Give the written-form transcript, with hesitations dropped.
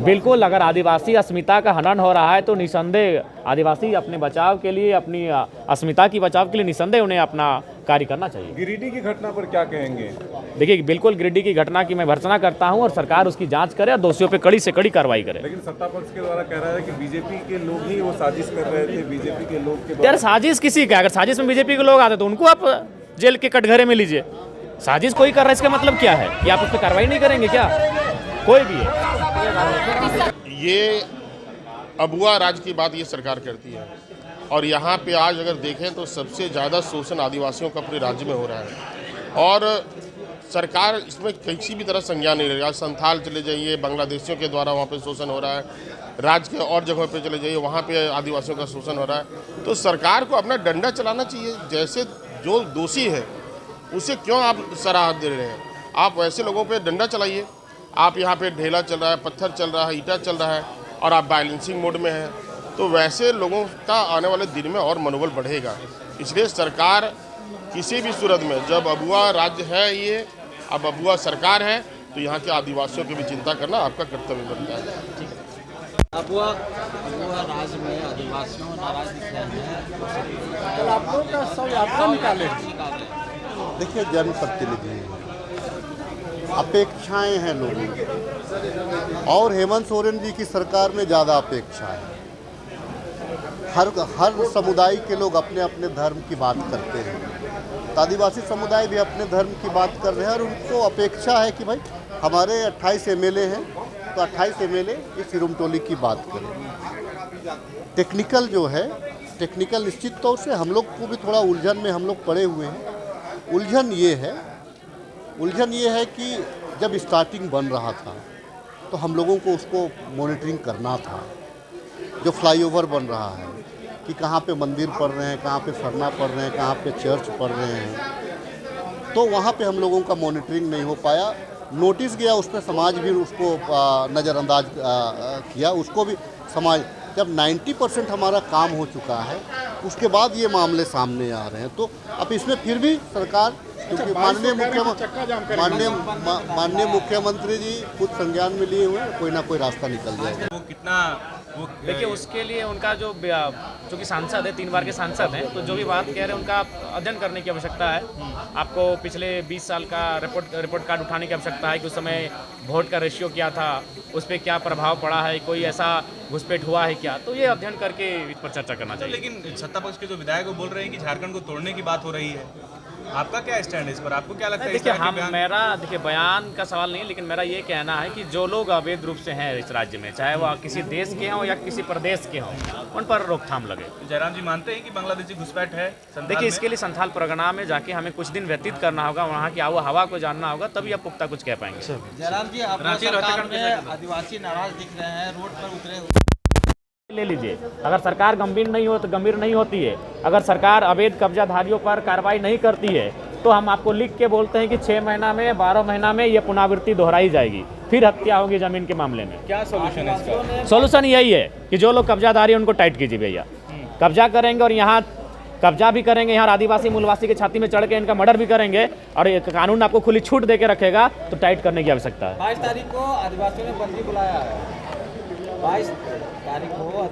बिल्कुल, अगर आदिवासी अस्मिता का हनन हो रहा है तो निसंदेह आदिवासी अपने बचाव के लिए, अपनी अस्मिता की बचाव के लिए निसंदेह उन्हें अपना कार्य करना चाहिए। गिरिडीह की घटना पर क्या कहेंगे? देखिए, बिल्कुल गिरिडीह की घटना की मैं भर्त्सना करता हूं और सरकार उसकी जांच करे और दोषियों पे कड़ी से कड़ी कार्रवाई करे। लेकिन सत्ता पक्ष के द्वारा कह रहा है कि बीजेपी के लोग ही वो साजिश कर रहे थे, बीजेपी के लोग के यार साजिश किसी का? अगर साजिश में बीजेपी के लोग आते तो उनको आप जेल के कटघरे में लीजिए। साजिश कोई कर रहा है इसका मतलब क्या है कि आप उस पर कार्रवाई नहीं करेंगे क्या? कोई भी है। ये अबुआ राज की बात ये सरकार करती है और यहाँ पे आज अगर देखें तो सबसे ज़्यादा शोषण आदिवासियों का पूरे राज्य में हो रहा है और सरकार इसमें किसी भी तरह संज्ञान नहीं ले रही। आज संथाल चले जाइए, बांग्लादेशियों के द्वारा वहाँ पे शोषण हो रहा है, राज्य के और जगहों पे चले जाइए वहाँ पे आदिवासियों का शोषण हो रहा है। तो सरकार को अपना डंडा चलाना चाहिए। जैसे जो दोषी है उसे क्यों आप सराहत दे रहे हैं? आप वैसे लोगों पे डंडा चलाइए। आप यहाँ पे ढेला चल रहा है, पत्थर चल रहा है, ईंटा चल रहा है और आप बैलेंसिंग मोड में हैं, तो वैसे लोगों का आने वाले दिन में और मनोबल बढ़ेगा। इसलिए सरकार किसी भी सूरत में, जब अबुआ राज्य है ये, अब अबुआ सरकार है, तो यहाँ के आदिवासियों की भी चिंता करना आपका कर्तव्य बनता है। अबुआ राज्य में आदिवासियों नाराज दिख रहे हैं। देखिए, जनप्रतिनिधि हैं, अपेक्षाएं हैं लोगों की और हेमंत सोरेन जी की सरकार में ज़्यादा अपेक्षा है। हर समुदाय के लोग अपने अपने धर्म की बात करते हैं, तो आदिवासी समुदाय भी अपने धर्म की बात कर रहे हैं और उनको अपेक्षा है कि भाई हमारे 28 एमएलए हैं तो 28 एमएलए इस सिरुमटोली की बात करें। टेक्निकल जो है, टेक्निकल निश्चित तौर से हम लोग को भी थोड़ा उलझन में हम लोग पड़े हुए हैं। उलझन ये है कि जब स्टार्टिंग बन रहा था तो हम लोगों को उसको मॉनिटरिंग करना था। जो फ्लाईओवर बन रहा है कि कहाँ पे मंदिर पड़ रहे हैं, कहाँ पे सरना पड़ रहे हैं, कहाँ पे चर्च पड़ रहे हैं, तो वहाँ पे हम लोगों का मॉनिटरिंग नहीं हो पाया। नोटिस गया, उस पर समाज भी उसको नज़रअंदाज किया, उसको भी समाज। जब 90% हमारा काम हो चुका है उसके बाद ये मामले सामने आ रहे हैं, तो अब इसमें फिर भी सरकार, क्योंकि माननीय मुख्यमंत्री जी खुद संज्ञान में लिए हुए हैं, कोई ना कोई रास्ता निकल जाएगा। वो कितना देखिए, उसके लिए उनका जो चूँकि सांसद है, 3 बार के सांसद हैं, तो जो भी बात कह रहे हैं उनका अध्ययन करने की आवश्यकता है। आपको पिछले 20 साल का रिपोर्ट कार्ड उठाने की आवश्यकता है कि उस समय वोट का रेशियो क्या था, उस पर क्या प्रभाव पड़ा है, कोई ऐसा घुसपैठ हुआ है क्या, तो ये अध्ययन करके इस पर चर्चा करना चाहिए। लेकिन सत्ता पक्ष के जो विधायक वो बोल रहे हैं कि झारखंड को तोड़ने की बात हो रही है, आपका क्या स्टैंड है इस पर? आपको क्या लगता है? देखिए, बयान का सवाल नहीं है, लेकिन मेरा ये कहना है कि जो लोग अवैध रूप से हैं इस राज्य में, चाहे वो किसी देश के हों या किसी प्रदेश के हों, उन पर रोकथाम लगे। जयराम जी मानते हैं कि बांग्लादेशी घुसपैठ है? देखिए, इसके लिए संथाल परगना में जाके हमें कुछ दिन व्यतीत करना होगा, वहाँ की आबो हवा को जानना होगा, तभी आप पुख्ता कुछ कह पाएंगे। जयराम जी, सरकार में आदिवासी नाराज दिख रहे हैं, रोड पर उतरे ले लीजिए। अगर सरकार गंभीर नहीं होती है, अगर सरकार अवैध कब्जाधारियों पर कार्रवाई नहीं करती है, तो हम आपको लिख के बोलते हैं कि 6 महीना में, 12 महीना में ये पुनरावृत्ति दोहराई जाएगी, फिर हत्या होगी जमीन के मामले में। क्या सोल्यूशन है इसका? सोल्यूशन यही है कि जो लोग कब्जाधारी हैं उनको टाइट कीजिए भैया। कब्जा करेंगे और यहाँ कब्जा भी करेंगे, यहाँ आदिवासी मूलवासी की छाती में चढ़ के इनका मर्डर भी करेंगे और एक कानून आपको खुली छूट दे के रखेगा, तो टाइट करने की आवश्यकता है। 22 तारीख को आदिवासियों ने बंदी बुलाया है। 22 तारीख को